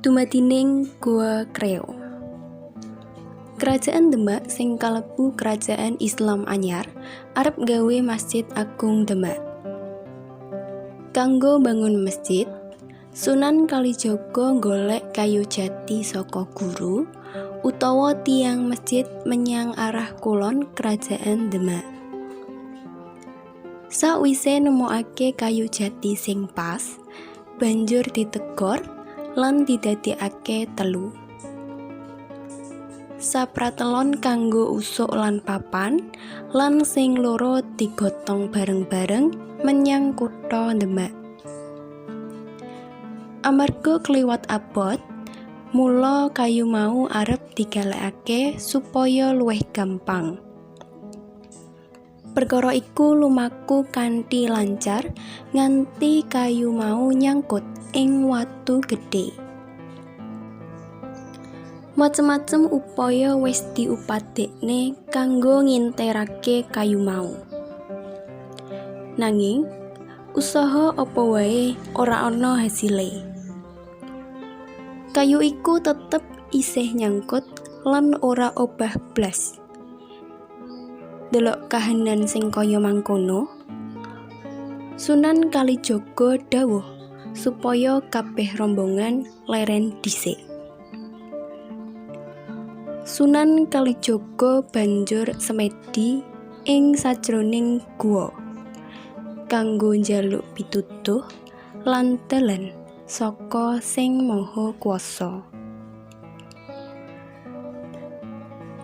Dumadining Gua Kreo. Kerajaan Demak sing kalebu kerajaan Islam anyar arep gawe Masjid Agung Demak. Kanggo bangun masjid, Sunan Kalijaga golek kayu jati saka guru utawa tiang masjid menyang arah kulon kerajaan Demak. Sawise nemokake kayu jati sing pas, banjur ditegor lan didadekake telu. Sapratelon kanggo usuk lan papan, lan sing loro digotong bareng-bareng menyang kutha Demak. Amarga kliwat abot, mula kayu mau arep digalekake supaya luwih gampang. Perkara iku lumaku kanthi lancar nganti kayu mau nyangkut ing watu gedhe. Macem-macem upaya wis diupadekne kanggo nginterake kayu mau. Nanging usaha apa wae ora ana hasile. Kayu iku tetep isih nyangkut lan ora obah blas. Delok kahanan sing kaya mangkono, Sunan Kalijaga dawuh supaya kabeh rombongan leren dhisik. Sunan Kalijaga banjur semedi ing sajroning guwa kanggo njaluk pitutuh lan dalan saka Sing Maha Kuwasa.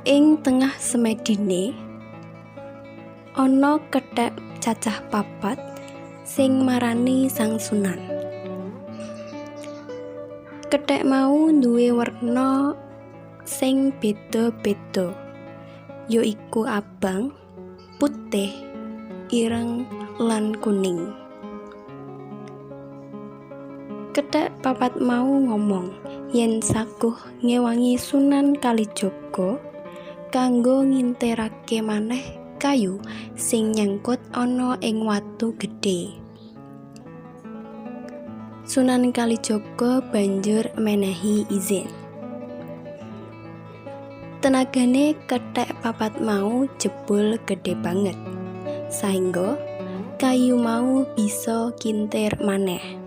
Ing tengah semedine ana kethek cacah papat sing marani Sang Sunan. Kethek mau duwe werna sing beda-beda, yaiku abang, putih, ireng, lan kuning. Kethek papat mau ngomong yen saguh ngewangi Sunan Kalijaga kanggo nginterake maneh kayu sing nyangkut ana ing watu gedhe. Sunan Kalijaga banjur menehi izin. Tenagane kethek papat mau jebul gedhe banget, saengga kayu mau bisa kintir maneh.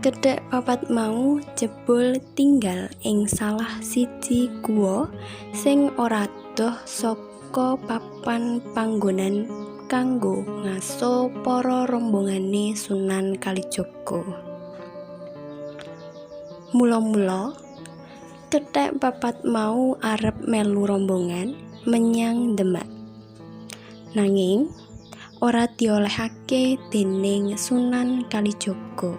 Kethek papat mau jebul tinggal ing salah siji guwa sing ora adoh saka papan panggonan kanggo ngaso para rombongane Sunan Kalijaga. Mula-mula kethek papat mau arep melu rombongan menyang Demak. Nanging ora diolehake dening Sunan Kalijaga.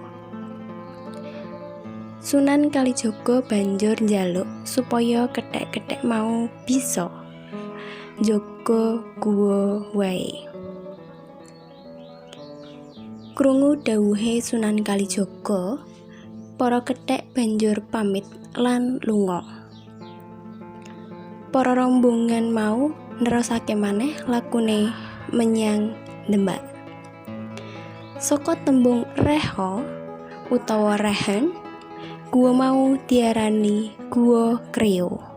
Sunan Kalijaga banjur njaluk supaya kethek-kethek mau bisa njaga guwa wae. Krungu dawuhe Sunan Kalijaga, para kethek banjur pamit lan lunga. Para rombongan mau nerusake maneh lakune menyang Demak. Saka tembung reha utawa rehen, guwa mau diarani Gua Kreo.